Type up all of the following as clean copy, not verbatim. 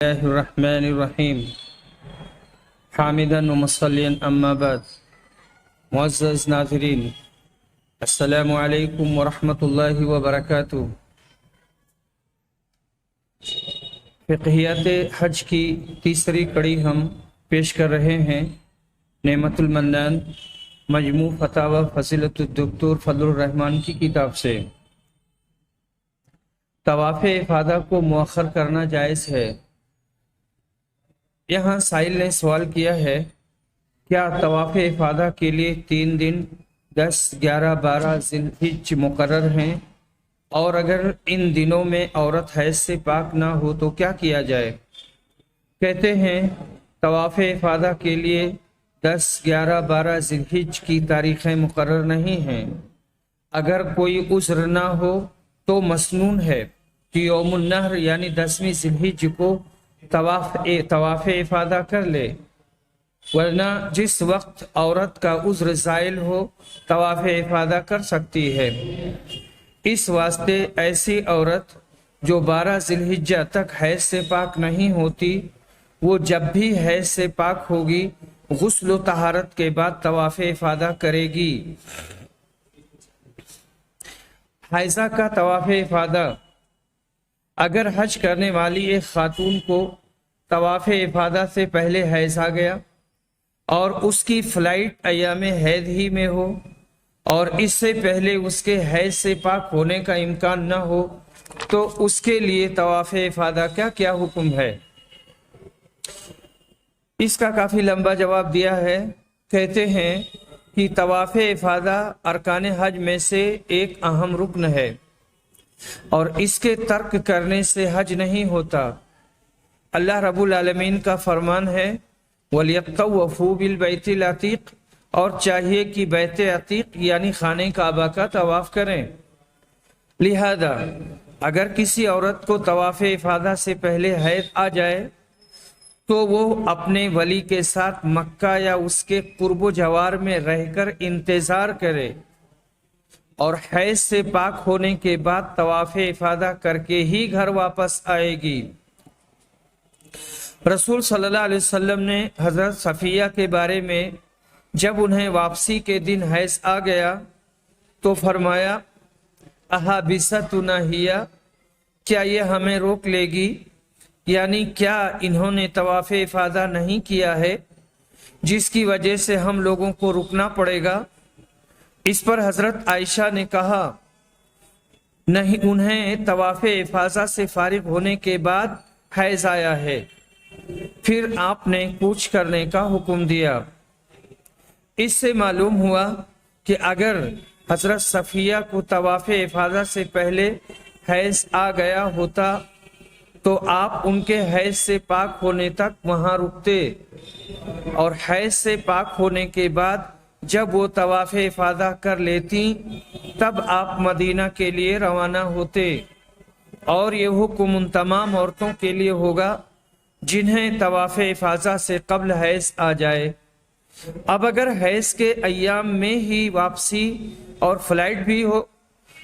الله الرحمن الرحیم حامدا و مصلیا اما بعد. معزز ناظرین، السلام علیکم ورحمۃ اللہ وبرکاتہ. فقہیات حج کی تیسری کڑی ہم پیش کر رہے ہیں نعمت المنان مجموع فتاوی فضیلت الدکتور فضل الرحمان کی کتاب سے. طواف افاضہ کو مؤخر کرنا جائز ہے. یہاں سائل نے سوال کیا ہے، کیا طواف افاضہ کے لیے 3 دن 10، 11، 12 ذی الحجہ مقرر ہیں، اور اگر ان دنوں میں عورت حیض سے پاک نہ ہو تو کیا کیا جائے؟ کہتے ہیں طواف افاضہ کے لیے 10، 11، 12 ذی الحجہ کی تاریخیں مقرر نہیں ہیں. اگر کوئی عذر نہ ہو تو مسنون ہے کہ یوم النحر یعنی 10ویں ذی الحجہ کو طواف افاضہ کر لے، ورنہ جس وقت عورت کا عذر زائل ہو طواف افاضہ کر سکتی ہے. اس واسطے ایسی عورت جو 12 ذی الحجہ تک حیض سے پاک نہیں ہوتی، وہ جب بھی حیض سے پاک ہوگی غسل و طہارت کے بعد طواف افاضہ کرے گی. حائضہ کا طواف افاضہ: اگر حج کرنے والی ایک خاتون کو طواف افاضہ سے پہلے حیض آ گیا اور اس کی فلائٹ ایام حیض ہی میں ہو، اور اس سے پہلے اس کے حیض سے پاک ہونے کا امکان نہ ہو، تو اس کے لیے طواف افاضہ کا کیا حکم ہے؟ اس کا کافی لمبا جواب دیا ہے. کہتے ہیں کہ طواف افاضہ ارکان حج میں سے ایک اہم رکن ہے، اور اس کے ترک کرنے سے حج نہیں ہوتا. اللہ رب العالمین کا فرمان ہے وَلْيَطَّوَّفُوا بِالْبَيْتِ الْعَتِيقِ، اور چاہیے کہ بیت عتیق یعنی خانہ کعبہ کا طواف کریں. لہذا اگر کسی عورت کو طواف افاضہ سے پہلے حیض آ جائے تو وہ اپنے ولی کے ساتھ مکہ یا اس کے قرب و جوار میں رہ کر انتظار کرے، اور حیض سے پاک ہونے کے بعد طواف افاضہ کر کے ہی گھر واپس آئے گی. رسول صلی اللہ علیہ وسلم نے حضرت صفیہ کے بارے میں جب انہیں واپسی کے دن حیض آ گیا تو فرمایا احابستنا ہی، کیا یہ ہمیں روک لے گی؟ یعنی کیا انہوں نے طواف افاضہ نہیں کیا ہے جس کی وجہ سے ہم لوگوں کو رکنا پڑے گا؟ اس پر حضرت عائشہ نے کہا نہیں، انہیں طواف افاضہ سے فارغ ہونے کے بعد حیض آیا ہے. پھر آپ نے کوچ کرنے کا حکم دیا. اس سے معلوم ہوا کہ اگر حضرت صفیہ کو طواف افاضہ سے پہلے حیض آ گیا ہوتا تو آپ ان کے حیض سے پاک ہونے تک وہاں رکتے، اور حیض سے پاک ہونے کے بعد جب وہ طواف افاضہ کر لیتی تب آپ مدینہ کے لیے روانہ ہوتے. اور یہ حکم ان تمام عورتوں کے لیے ہوگا جنہیں طواف افاضہ سے قبل حیض آ جائے. اب اگر حیض کے ایام میں ہی واپسی اور فلائٹ بھی ہو،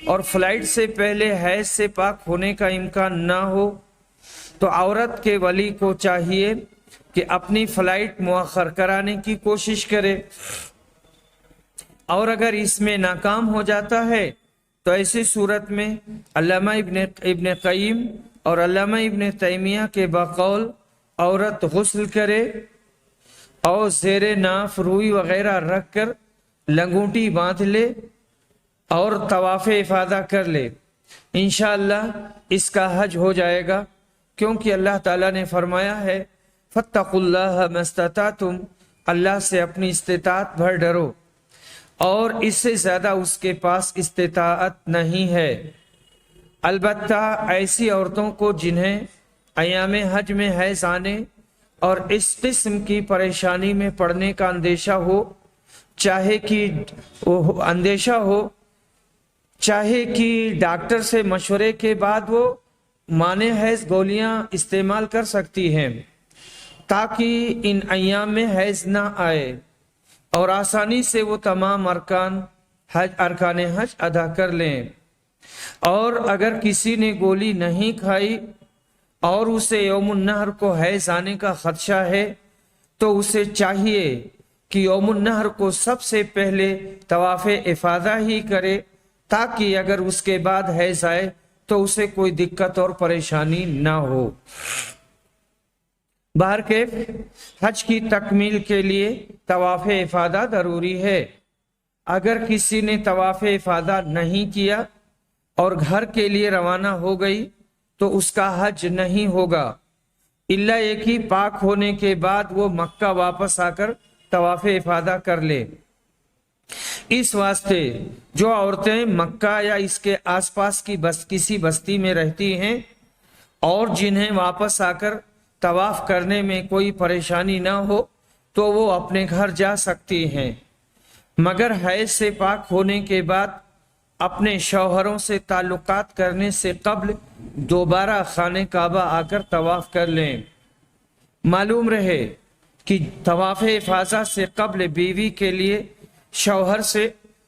اور فلائٹ سے پہلے حیض سے پاک ہونے کا امکان نہ ہو، تو عورت کے ولی کو چاہیے کہ اپنی فلائٹ مؤخر کرانے کی کوشش کرے، اور اگر اس میں ناکام ہو جاتا ہے تو ایسی صورت میں علامہ ابن قیم اور علامہ ابن تیمیہ کے بقول عورت غسل کرے اور زیر ناف روئی وغیرہ رکھ کر لنگوٹی باندھ لے اور طواف افاضہ کر لے. انشاءاللہ اس کا حج ہو جائے گا، کیونکہ اللہ تعالیٰ نے فرمایا ہے فَاتَّقُوا اللَّهَ مَا اسْتَطَعْتُمْ، اللہ سے اپنی استطاعت بھر ڈرو، اور اس سے زیادہ اس کے پاس استطاعت نہیں ہے. البتہ ایسی عورتوں کو جنہیں ایام حج میں حیض آنے اور اس قسم کی پریشانی میں پڑنے کا چاہے کہ ڈاکٹر سے مشورے کے بعد وہ مانع حیض گولیاں استعمال کر سکتی ہیں تاکہ ان ایام میں حیض نہ آئے، اور آسانی سے وہ تمام ارکان حج ادا کر لیں. اور اگر کسی نے گولی نہیں کھائی اور اسے یوم النحر کو حیض آنے کا خدشہ ہے تو اسے چاہیے کہ یوم النحر کو سب سے پہلے طواف افاضہ ہی کرے، تاکہ اگر اس کے بعد حیض آئے تو اسے کوئی دقت اور پریشانی نہ ہو۔ بہرکیف حج کی تکمیل کے لیے طواف افاضہ ضروری ہے۔ اگر کسی نے طواف افاضہ نہیں کیا اور گھر کے لیے روانہ ہو گئی تو اس کا حج نہیں ہوگا، الا ایک ہی پاک ہونے کے بعد وہ مکہ واپس آ کر طواف افاضہ کر لے۔ اس واسطے جو عورتیں مکہ یا اس کے آس پاس کی کسی بستی میں رہتی ہیں اور جنہیں واپس آ کر طواف کرنے میں کوئی پریشانی نہ ہو تو وہ اپنے گھر جا سکتی ہیں، مگر حیض سے پاک ہونے کے بعد اپنے شوہروں سے تعلقات کرنے سے قبل دوبارہ خانہ کعبہ آ کر طواف کر لیں۔ معلوم رہے کہ طواف افاضہ سے قبل بیوی کے لیے شوہر سے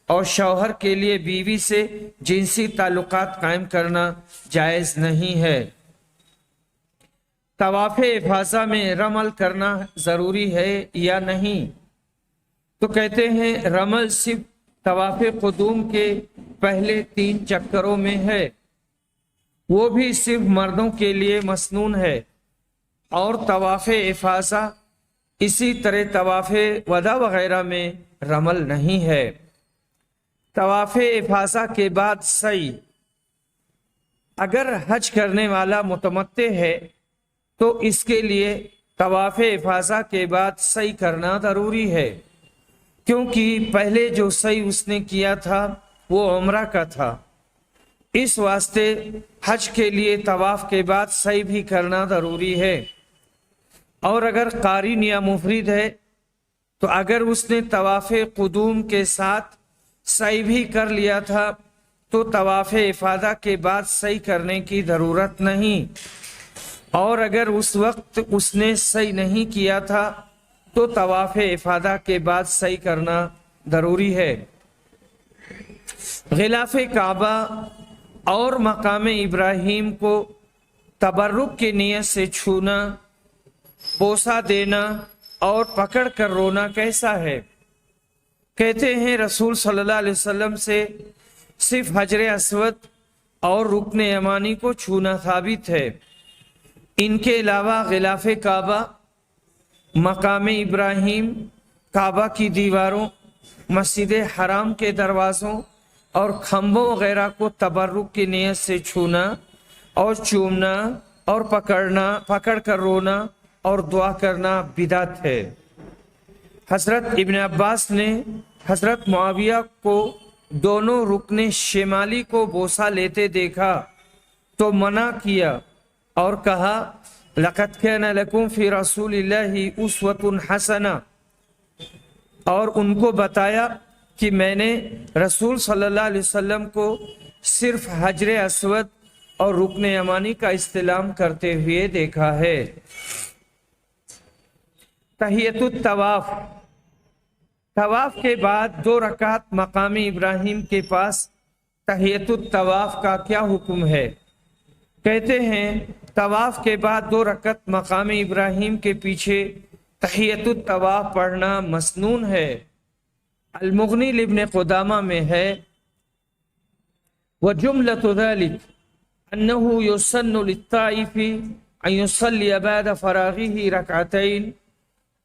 اور شوہر کے لیے بیوی سے جنسی تعلقات قائم کرنا جائز نہیں ہے۔ طواف افاضہ میں رمل کرنا ضروری ہے یا نہیں؟ تو کہتے ہیں رمل صرف طواف قدوم کے پہلے 3 چکروں میں ہے، وہ بھی صرف مردوں کے لیے مسنون ہے، اور طواف افاضہ اسی طرح طواف وداع وغیرہ میں رمل نہیں ہے۔ طواف افاضہ کے بعد سعی، اگر حج کرنے والا متمتع ہے تو اس کے لیے طواف افاضہ کے بعد سعی کرنا ضروری ہے، کیونکہ پہلے جو سعی اس نے کیا تھا وہ عمرہ کا تھا، اس واسطے حج کے لیے طواف کے بعد سعی بھی کرنا ضروری ہے۔ اور اگر قارن یا مفرد ہے تو اگر اس نے طواف قدوم کے ساتھ سعی بھی کر لیا تھا تو طواف افاضہ کے بعد سعی کرنے کی ضرورت نہیں، اور اگر اس وقت اس نے سعی نہیں کیا تھا تو طواف افاضہ کے بعد سعی کرنا ضروری ہے۔ غلاف کعبہ اور مقام ابراہیم کو تبرک کی نیت سے چھونا، بوسہ دینا اور پکڑ کر رونا کیسا ہے؟ کہتے ہیں رسول صلی اللہ علیہ وسلم سے صرف حجر اسود اور رکن یمانی کو چھونا ثابت ہے، ان کے علاوہ غلاف کعبہ، مقام ابراہیم، کعبہ کی دیواروں، مسجد حرام کے دروازوں اور کھمبوں وغیرہ کو تبرک کی نیت سے چھونا اور چومنا اور پکڑ کر رونا اور دعا کرنا بدعت ہے۔ حضرت ابن عباس نے حضرت معاویہ کو دونوں رکن شمالی کو بوسہ لیتے دیکھا تو منع کیا اور کہا لَقَدْ كَانَ لَكُمْ فِي رَسُولِ اللَّهِ أُسْوَةٌ حَسَنَةٌ، اور ان کو بتایا کہ میں نے رسول صلی اللہ علیہ وسلم کو صرف حجر اسود اور رکن یمانی کا استلام کرتے ہوئے دیکھا ہے۔ تحیۃ الطواف، طواف کے بعد 2 رکعت مقام ابراہیم کے پاس تحیۃ الطواف کا کیا حکم ہے؟ کہتے ہیں طواف کے بعد 2 رکعت مقام ابراہیم کے پیچھے تحیۃ الطواف پڑھنا مسنون ہے۔ المغنی لابن قدامہ میں ہے وَجُمْلَةُ ذَلِكَ أَنَّهُ يُسَنُّ لِلطَّائِفِ أَن يُصَلِّيَ بَعْدَ فَرَاغِهِ رَكْعَتَيْنِ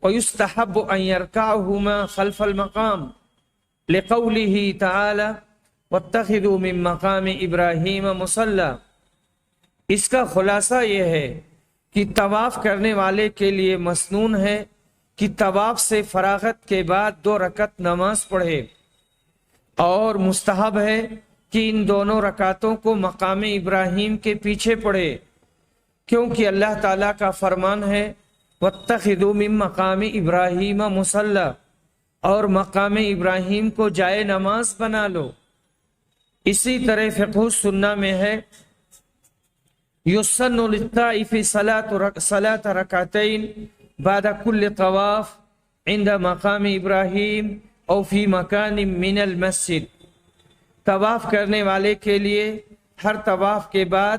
وَيُسْتَحَبُّ أَن يَرْكَعَهُمَا خَلْفَ الْمَقَامِ لِقَوْلِهِ تَعَالَى وَاتَّخِذُوا مِن مَّقَامِ إِبْرَاهِيمَ مُصَلًّى۔ اس کا خلاصہ یہ ہے کہ طواف کرنے والے کے لیے مسنون ہے کہ طواف سے فراغت کے بعد 2 رکعت نماز پڑھے، اور مستحب ہے کہ ان دونوں رکعتوں کو مقام ابراہیم کے پیچھے پڑھے، کیونکہ اللہ تعالیٰ کا فرمان ہے وَاتَّخِذُوا مِن مَّقَامِ إِبْرَاهِيمَ مُصَلًّى، اور مقام ابراہیم کو جائے نماز بنا لو۔ اسی طرح فقہ السنہ میں ہے یسن للطائف صلاة رکعتین بعد کل طواف عند مقام ابراہیم او فی مکان من المسجد، طواف کرنے والے کے لیے ہر طواف کے بعد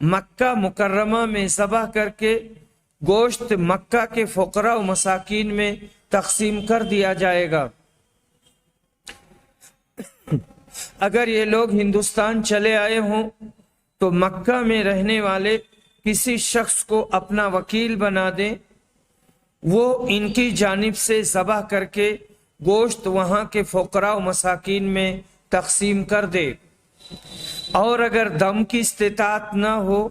مکہ مکرمہ میں ذبح کر کے گوشت مکہ کے فقراء و مساکین میں تقسیم کر دیا جائے گا۔ اگر یہ لوگ ہندوستان چلے آئے ہوں تو مکہ میں رہنے والے کسی شخص کو اپنا وکیل بنا دیں، وہ ان کی جانب سے ذبح کر کے گوشت وہاں کے فقراء و مساکین میں تقسیم کر دے۔ اور اگر دم کی استطاعت نہ ہو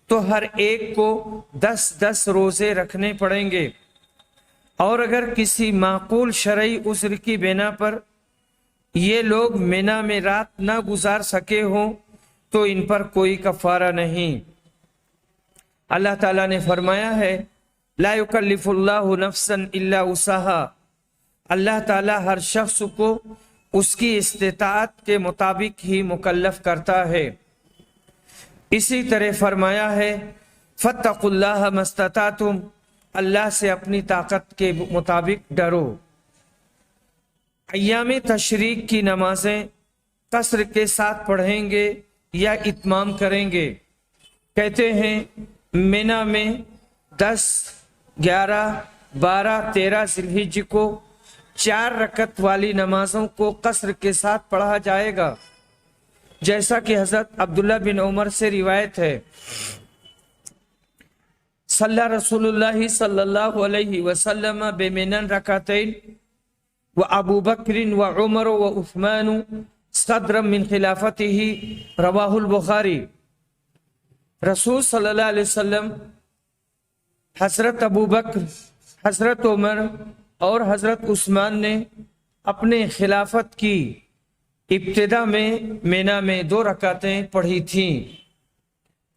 تو ہر ایک کو 10 روزے رکھنے پڑیں گے۔ اور اگر کسی معقول شرعی عذر کی بنا پر یہ لوگ مینا میں رات نہ گزار سکے ہوں تو ان پر کوئی کفارہ نہیں۔ اللہ تعالیٰ نے فرمایا ہے لا یکلف اللہ نفسا الا وسعها، اللہ تعالیٰ ہر شخص کو اس کی استطاعت کے مطابق ہی مکلف کرتا ہے۔ اسی طرح فرمایا ہے فاتقوا اللہ ما استطعتم، اللہ سے اپنی طاقت کے مطابق ڈرو۔ ایام تشریق کی نمازیں قصر کے ساتھ پڑھیں گے یا اتمام کریں گے؟ کہتے ہیں مینا میں 10، 11، 12، 13 ذی الحجہ کو 4 رکعت والی نمازوں کو قصر کے ساتھ پڑھا جائے گا، جیسا کہ حضرت عبداللہ بن عمر سے روایت ہے صلی رسول اللہ صلی اللہ علیہ وسلم بمنن رکعتین وابو بکر وعمر وعثمان صدرا من خلافته رواہ البخاری۔ رسول صلی اللہ علیہ وسلم حضرت ابو بکر، حضرت عمر اور حضرت عثمان نے اپنے خلافت کی ابتدا میں مینا میں 2 رکعتیں پڑھی تھیں۔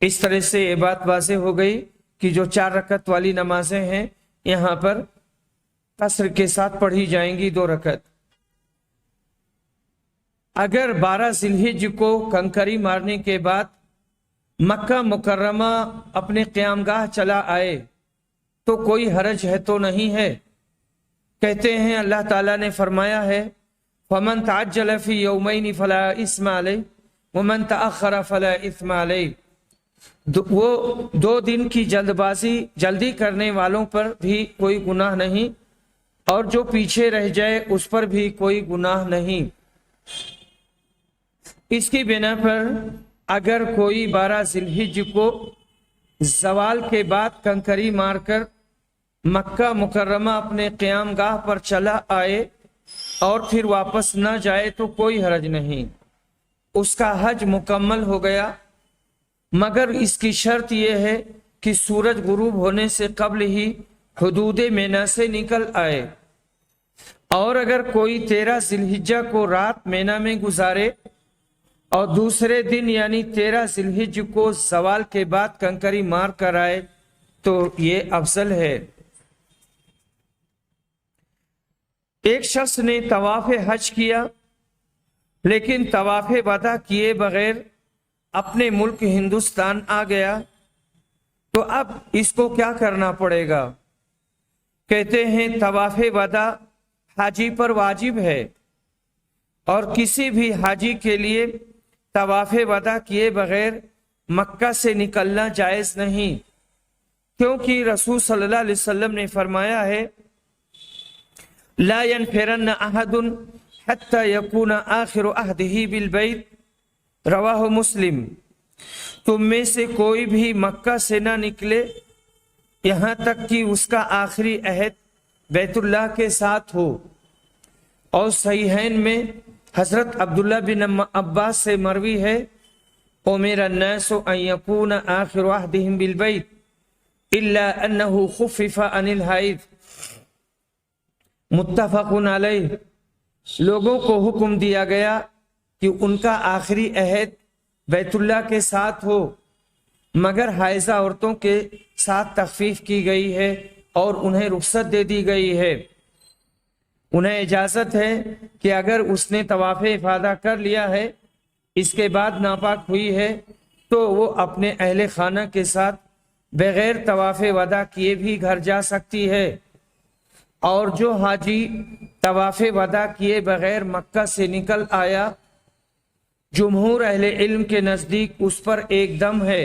اس طرح سے یہ بات واضح ہو گئی کہ جو 4 رکعت والی نمازیں ہیں یہاں پر قصر کے ساتھ پڑھی جائیں گی 2 رکعت۔ اگر 12 ذی الحجہ کو کنکری مارنے کے بعد مکہ مکرمہ اپنے قیام گاہ چلا آئے تو کوئی حرج ہے تو نہیں ہے؟ کہتے ہیں اللہ تعالیٰ نے فرمایا ہے فَمَن تَعَجَّلَ فِي يَوْمَيْنِ فَلَا إِثْمَ عَلَيْهِ وَمَن تَأَخَّرَ فَلَا إِثْمَ عَلَيْهِ، وہ 2 دن کی جلدی کرنے والوں پر بھی کوئی گناہ نہیں، اور جو پیچھے رہ جائے اس پر بھی کوئی گناہ نہیں۔ اس کی بنا پر اگر کوئی 12 ذی الحجہ کو زوال کے بعد کنکری مار کر مکہ مکرمہ اپنے قیام گاہ پر چلا آئے اور پھر واپس نہ جائے تو کوئی حرج نہیں، اس کا حج مکمل ہو گیا، مگر اس کی شرط یہ ہے کہ سورج غروب ہونے سے قبل ہی حدود مینا سے نکل آئے۔ اور اگر کوئی 13 ذی الحجہ کو رات مینا میں گزارے اور دوسرے دن یعنی 13 ذی الحجہ کو زوال کے بعد کنکری مار کر آئے تو یہ افضل ہے۔ ایک شخص نے طواف حج کیا لیکن طواف وداع کیے بغیر اپنے ملک ہندوستان آ گیا تو اب اس کو کیا کرنا پڑے گا؟ کہتے ہیں طواف وداع حاجی پر واجب ہے، اور کسی بھی حاجی کے لیے طواف وداع کیے بغیر مکہ سے نکلنا جائز نہیں، کیونکہ رسول صلی اللہ علیہ وسلم نے فرمایا ہے لا ينفرن احد حتى يكون آخر عهده بالبيت، رواہ مسلم۔ تم میں سے کوئی بھی مکہ سے نہ نکلے یہاں تک کہ اس کا آخری عہد بیت اللہ کے ساتھ ہو۔ اور صحیحین میں حضرت عبداللہ بن عباس سے مروی ہے امر الناس ان يكون آخر عهدهم بالبيت الا انه خفف عن الحائض، متفق علیہ۔ لوگوں کو حکم دیا گیا کہ ان کا آخری عہد بیت اللہ کے ساتھ ہو، مگر حائضہ عورتوں کے ساتھ تخفیف کی گئی ہے اور انہیں رخصت دے دی گئی ہے۔ انہیں اجازت ہے کہ اگر اس نے طواف افاضہ کر لیا ہے اس کے بعد ناپاک ہوئی ہے تو وہ اپنے اہل خانہ کے ساتھ بغیر طواف وداع کیے بھی گھر جا سکتی ہے، اور جو حاجی طواف وداع کیے بغیر مکہ سے نکل آیا جمہور اہل علم کے نزدیک اس پر ایک دم ہے،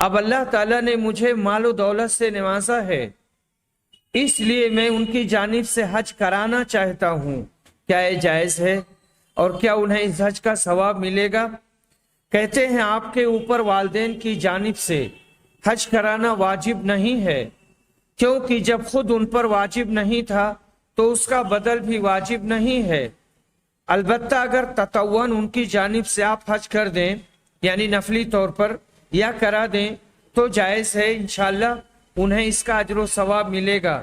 اب اللہ تعالیٰ نے مجھے مال و دولت سے نوازا ہے، اس لیے میں ان کی جانب سے حج کرانا چاہتا ہوں، کیا یہ جائز ہے اور کیا انہیں اس حج کا ثواب ملے گا؟ کہتے ہیں آپ کے اوپر والدین کی جانب سے حج کرانا واجب نہیں ہے، کیونکہ جب خود ان پر واجب نہیں تھا تو اس کا بدل بھی واجب نہیں ہے۔ البتہ اگر تطوعاً ان کی جانب سے آپ حج کر دیں، یعنی نفلی طور پر یا کرا دیں تو جائز ہے، انشاءاللہ انہیں اس کا اجر و ثواب ملے گا۔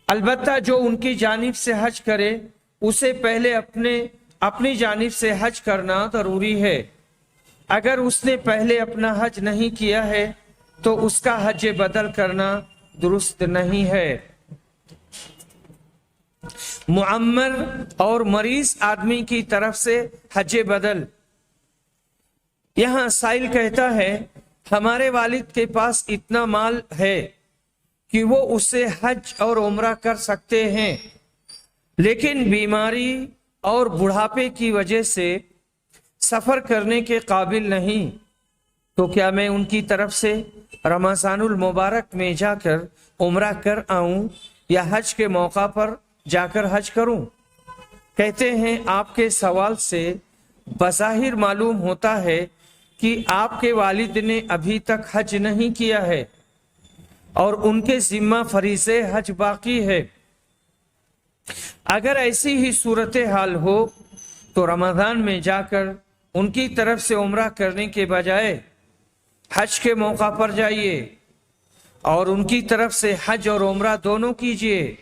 البتہ جو ان کی جانب سے حج کرے اسے پہلے اپنی جانب سے حج کرنا ضروری ہے۔ اگر اس نے پہلے اپنا حج نہیں کیا ہے تو اس کا حج بدل کرنا درست نہیں ہے۔ معمر اور مریض آدمی کی طرف سے حج بدل۔ یہاں سائل کہتا ہے ہمارے والد کے پاس اتنا مال ہے کہ وہ اسے حج اور عمرہ کر سکتے ہیں، لیکن بیماری اور بڑھاپے کی وجہ سے سفر کرنے کے قابل نہیں، تو کیا میں ان کی طرف سے رمضان المبارک میں جا کر عمرہ کر آؤں یا حج کے موقع پر جا کر حج کروں؟ کہتے ہیں آپ کے سوال سے بظاہر معلوم ہوتا ہے کہ آپ کے والد نے ابھی تک حج نہیں کیا ہے اور ان کے ذمہ فریضے حج باقی ہے۔ اگر ایسی ہی صورتحال ہو تو رمضان میں جا کر ان کی طرف سے عمرہ کرنے کے بجائے حج کے موقع پر جائیے اور ان کی طرف سے حج اور عمرہ دونوں کیجیے،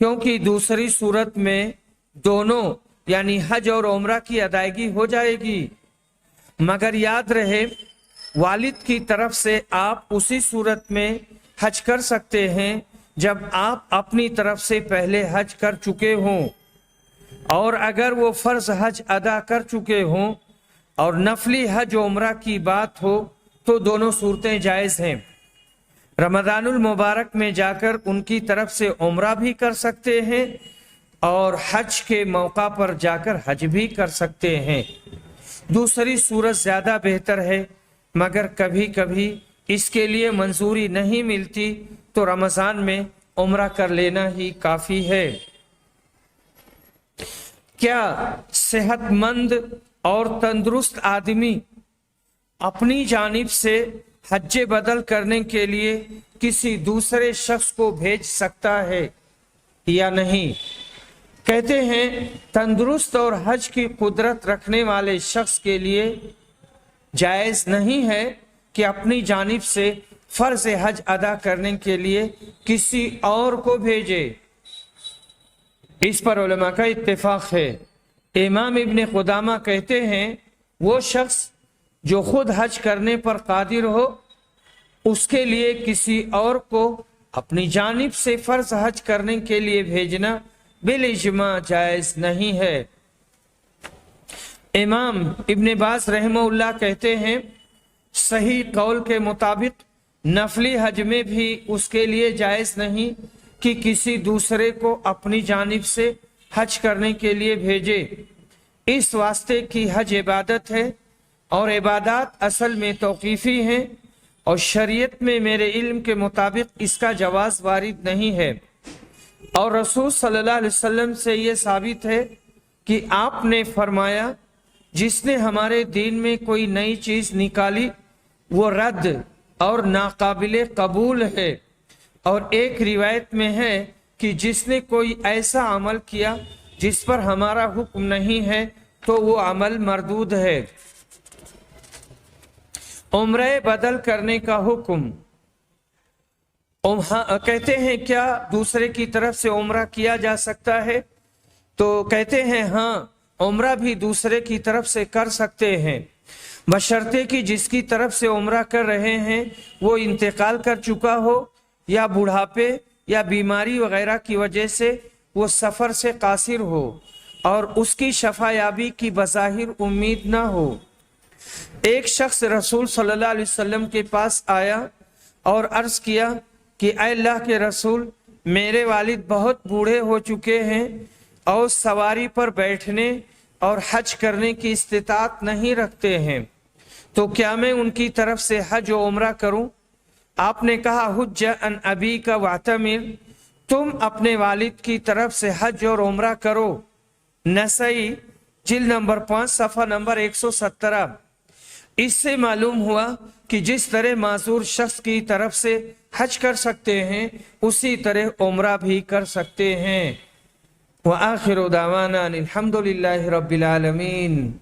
کیونکہ دوسری صورت میں دونوں یعنی حج اور عمرہ کی ادائیگی ہو جائے گی۔ مگر یاد رہے والد کی طرف سے آپ اسی صورت میں حج کر سکتے ہیں جب آپ اپنی طرف سے پہلے حج کر چکے ہوں، اور اگر وہ فرض حج ادا کر چکے ہوں اور نفلی حج و عمرہ کی بات ہو تو دونوں صورتیں جائز ہیں۔ رمضان المبارک میں جا کر ان کی طرف سے عمرہ بھی کر سکتے ہیں اور حج کے موقع پر جا کر حج بھی کر سکتے ہیں۔ دوسری صورت زیادہ بہتر ہے، مگر کبھی کبھی اس کے لیے منظوری نہیں ملتی تو رمضان میں عمرہ کر لینا ہی کافی ہے۔ کیا صحت مند اور تندرست آدمی اپنی جانب سے حج بدل کرنے کے لیے کسی دوسرے شخص کو بھیج سکتا ہے یا نہیں؟ کہتے ہیں تندرست اور حج کی قدرت رکھنے والے شخص کے لیے جائز نہیں ہے کہ اپنی جانب سے فرض حج ادا کرنے کے لیے کسی اور کو بھیجے۔ اس پر علماء کا اتفاق ہے۔ امام ابن قدامہ کہتے ہیں وہ شخص جو خود حج کرنے پر قادر ہو اس کے لیے کسی اور کو اپنی جانب سے فرض حج کرنے کے لیے بھیجنا بالاجماع جائز نہیں ہے۔ امام ابن باز رحمہ اللہ کہتے ہیں صحیح قول کے مطابق نفلی حج میں بھی اس کے لیے جائز نہیں کہ کسی دوسرے کو اپنی جانب سے حج کرنے کے لیے بھیجے، اس واسطے کی حج عبادت ہے اور عبادات اصل میں توقیفی ہیں، اور شریعت میں میرے علم کے مطابق اس کا جواز وارد نہیں ہے۔ اور رسول صلی اللہ علیہ وسلم سے یہ ثابت ہے کہ آپ نے فرمایا جس نے ہمارے دین میں کوئی نئی چیز نکالی وہ رد اور ناقابل قبول ہے، اور ایک روایت میں ہے کہ جس نے کوئی ایسا عمل کیا جس پر ہمارا حکم نہیں ہے تو وہ عمل مردود ہے۔ عمرہ بدل کرنے کا حکم۔ کہتے ہیں کیا دوسرے کی طرف سے عمرہ کیا جا سکتا ہے؟ تو کہتے ہیں ہاں، عمرہ بھی دوسرے کی طرف سے کر سکتے ہیں، بشرطے کہ جس کی طرف سے عمرہ کر رہے ہیں وہ انتقال کر چکا ہو یا بڑھاپے یا بیماری وغیرہ کی وجہ سے وہ سفر سے قاصر ہو اور اس کی شفا یابی کی بظاہر امید نہ ہو۔ ایک شخص رسول صلی اللہ علیہ وسلم کے پاس آیا اور عرض کیا کہ اے اللہ کے رسول، میرے والد بہت بوڑھے ہو چکے ہیں اور سواری پر بیٹھنے اور حج کرنے کی استطاعت نہیں رکھتے ہیں، تو کیا میں ان کی طرف سے حج و عمرہ کروں؟ آپ نے کہا حج ان ابی کا واتمر، تم اپنے والد کی طرف سے حج اور عمرہ کرو۔ نسائی جلد نمبر 5 صفحہ نمبر 117۔ اس سے معلوم ہوا کہ جس طرح معذور شخص کی طرف سے حج کر سکتے ہیں اسی طرح عمرہ بھی کر سکتے ہیں۔ وآخر دعوانا الحمد للہ رب العالمین۔